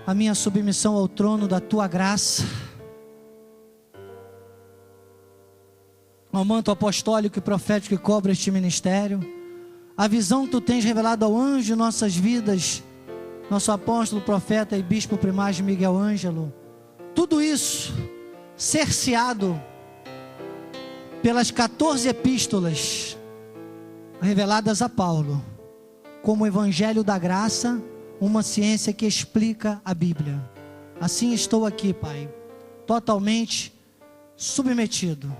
a minha submissão ao trono da tua graça, ao manto apostólico e profético que cobre este ministério, a visão que tu tens revelado ao anjo de nossas vidas, nosso apóstolo, profeta e bispo primaz Miguel Ângelo, tudo isso cerceado pelas 14 epístolas reveladas a Paulo, como o Evangelho da Graça, uma ciência que explica a Bíblia. Assim estou aqui, Pai, totalmente submetido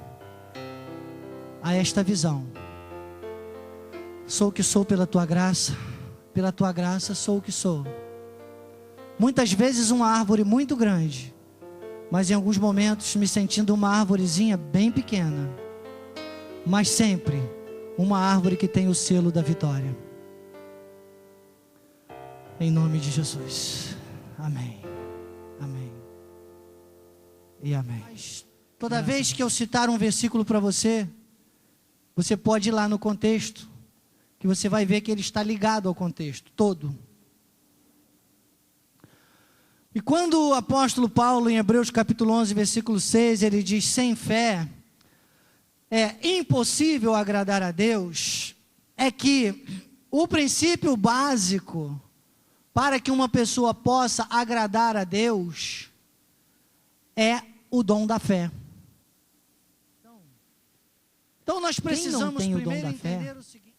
a esta visão. Sou o que sou pela tua graça sou o que sou. Muitas vezes uma árvore muito grande, mas em alguns momentos me sentindo uma árvorezinha bem pequena, mas sempre uma árvore que tem o selo da vitória. Em nome de Jesus. Amém. Amém. E amém. Mas toda vez que eu citar um versículo para você, você pode ir lá no contexto, que você vai ver que ele está ligado ao contexto todo. E quando o apóstolo Paulo, em Hebreus capítulo 11, versículo 6, ele diz: sem fé é impossível agradar a Deus, é que o princípio básico para que uma pessoa possa agradar a Deus é o dom da fé. Então nós precisamos primeiro entender o seguinte,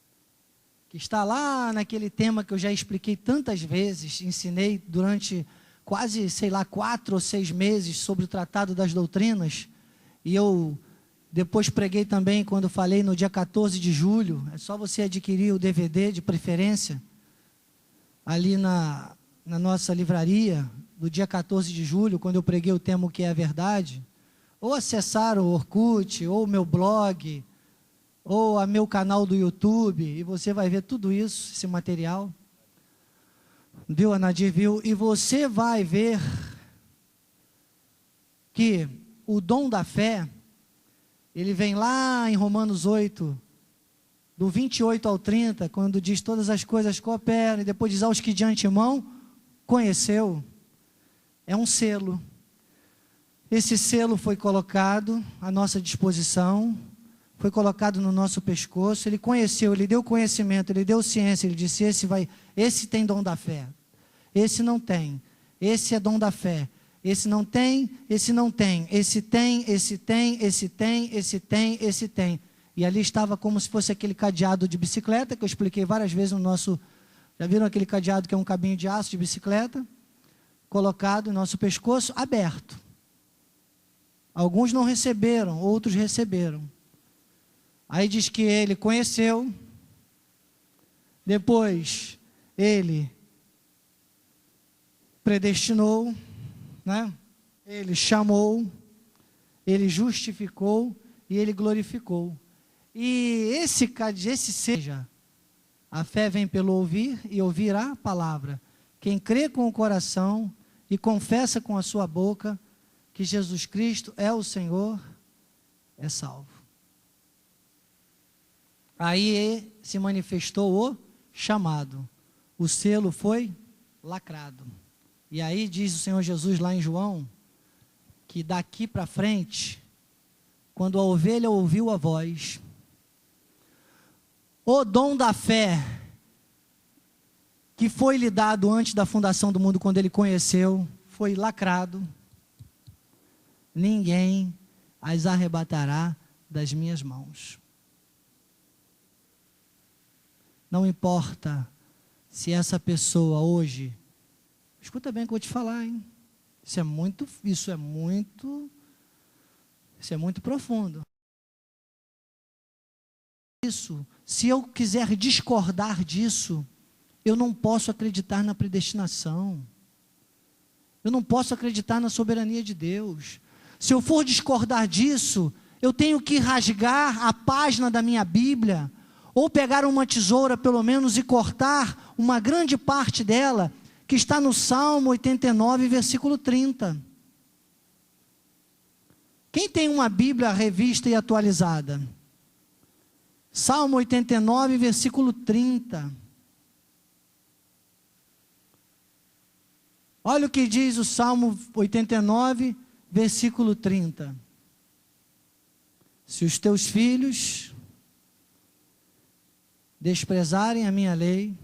que está lá naquele tema que eu já expliquei tantas vezes, ensinei durante quase, 4 ou 6 meses sobre o Tratado das Doutrinas, e eu depois preguei também quando falei no dia 14 de julho, é só você adquirir o DVD de preferência, ali na nossa livraria, do dia 14 de julho, quando eu preguei o tema O que é a verdade, ou acessar o Orkut, ou o meu blog, ou a meu canal do YouTube, e você vai ver tudo isso, esse material. Viu, a Nadir viu? E você vai ver que o dom da fé, ele vem lá em Romanos 8, do 28 ao 30, quando diz: todas as coisas cooperam, e depois diz: aos que de antemão conheceu. É um selo. Esse selo foi colocado à nossa disposição, foi colocado no nosso pescoço. Ele conheceu, ele deu conhecimento, ele deu ciência, ele disse: esse tem dom da fé, esse não tem, esse é dom da fé, esse não tem, esse não tem, esse tem, esse tem, esse tem, esse tem, esse tem. E ali estava como se fosse aquele cadeado de bicicleta, que eu expliquei várias vezes no nosso... Já viram aquele cadeado que é um cabinho de aço de bicicleta? Colocado no nosso pescoço, aberto. Alguns não receberam, outros receberam. Aí diz que ele conheceu, depois ele predestinou, né? Ele chamou, ele justificou e ele glorificou. E esse seja, a fé vem pelo ouvir e ouvir a palavra. Quem crê com o coração e confessa com a sua boca que Jesus Cristo é o Senhor, é salvo. Aí se manifestou o chamado. O selo foi lacrado. E aí diz o Senhor Jesus lá em João, que daqui para frente, quando a ovelha ouviu a voz, o dom da fé, que foi lhe dado antes da fundação do mundo, quando ele conheceu, foi lacrado. Ninguém as arrebatará das minhas mãos. Não importa se essa pessoa hoje, escuta bem o que eu vou te falar, hein? Isso é muito profundo. Isso, se eu quiser discordar disso, eu não posso acreditar na predestinação. Eu não posso acreditar na soberania de Deus. Se eu for discordar disso, eu tenho que rasgar a página da minha Bíblia, ou pegar uma tesoura pelo menos e cortar uma grande parte dela, que está no Salmo 89, versículo 30. Quem tem uma Bíblia revista e atualizada? Salmo 89, versículo 30. Olha o que diz o Salmo 89, versículo 30. Se os teus filhos desprezarem a minha lei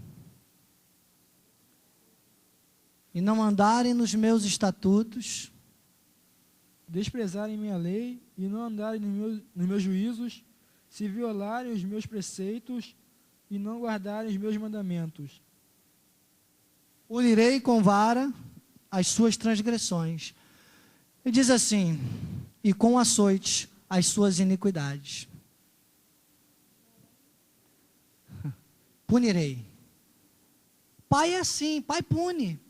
e não andarem nos meus estatutos, desprezarem minha lei e não andarem nos meus juízos, se violarem os meus preceitos e não guardarem os meus mandamentos, punirei com vara as suas transgressões. Ele diz assim, e com açoite as suas iniquidades. Punirei. Pai é assim, pai pune.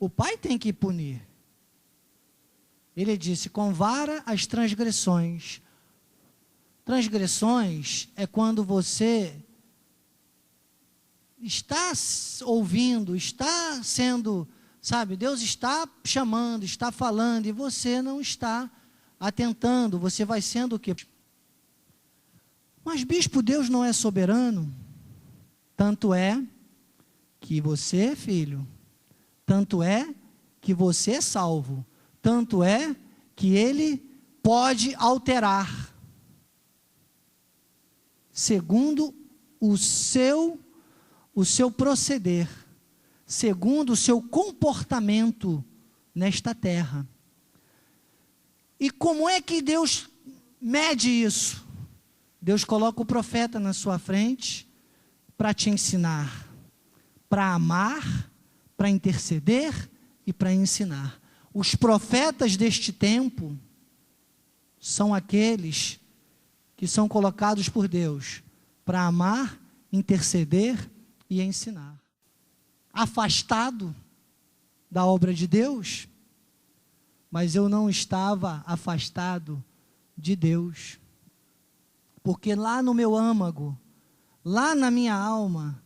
O pai tem que punir. Ele disse, com vara as transgressões. Transgressões é quando você está ouvindo, está sendo, sabe, Deus está chamando, está falando, e você não está atentando, você vai sendo o quê? Mas, bispo, Deus não é soberano? Tanto é que você é filho, tanto é que você é salvo, tanto é que Ele pode alterar, segundo o seu proceder, segundo o seu comportamento nesta terra. E como é que Deus mede isso? Deus coloca o profeta na sua frente para te ensinar, para amar, para interceder e para ensinar. Os profetas deste tempo são aqueles que são colocados por Deus para amar, interceder e ensinar. Afastado da obra de Deus, mas eu não estava afastado de Deus, porque lá no meu âmago, lá na minha alma,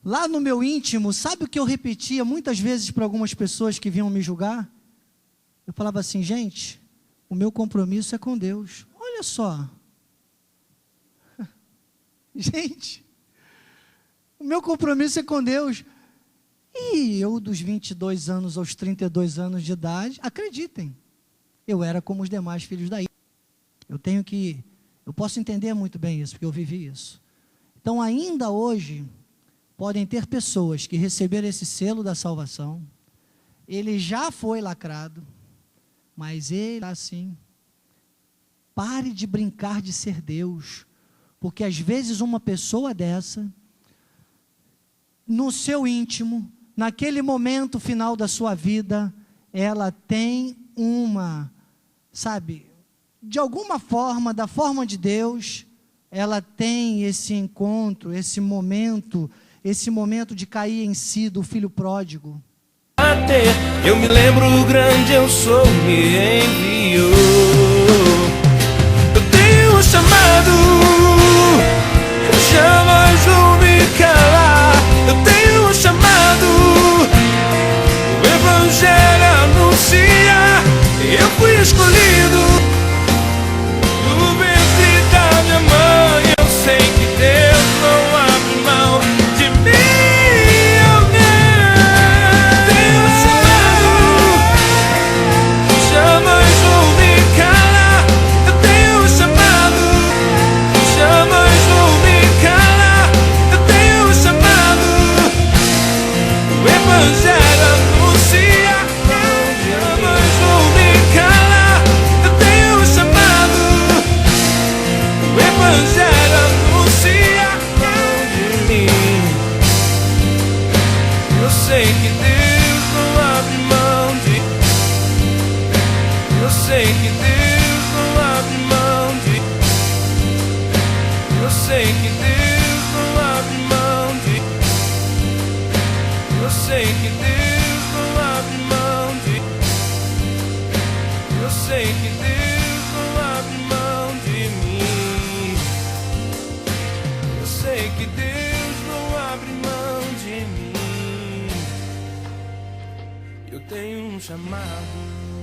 lá no meu íntimo, sabe o que eu repetia muitas vezes para algumas pessoas que vinham me julgar? Eu falava assim, gente, o meu compromisso é com Deus. Olha só. Gente, o meu compromisso é com Deus. E eu, dos 22 anos aos 32 anos de idade, acreditem, eu era como os demais filhos da ilha. Eu posso entender muito bem isso, porque eu vivi isso. Então, ainda hoje, podem ter pessoas que receberam esse selo da salvação, ele já foi lacrado, mas ele está assim. Pare de brincar de ser Deus, porque às vezes uma pessoa dessa, no seu íntimo, naquele momento final da sua vida, ela tem de alguma forma, da forma de Deus, ela tem esse encontro, esse momento de cair em si do filho pródigo. Eu me lembro o grande eu sou, me enviou. Eu tenho um chamado, eu jamais vou me calar. Eu tenho um chamado, o evangelho anuncia. Eu fui escolhido no ventre da minha mãe. Eu sei que Deus não abre mão de mim. Chamado.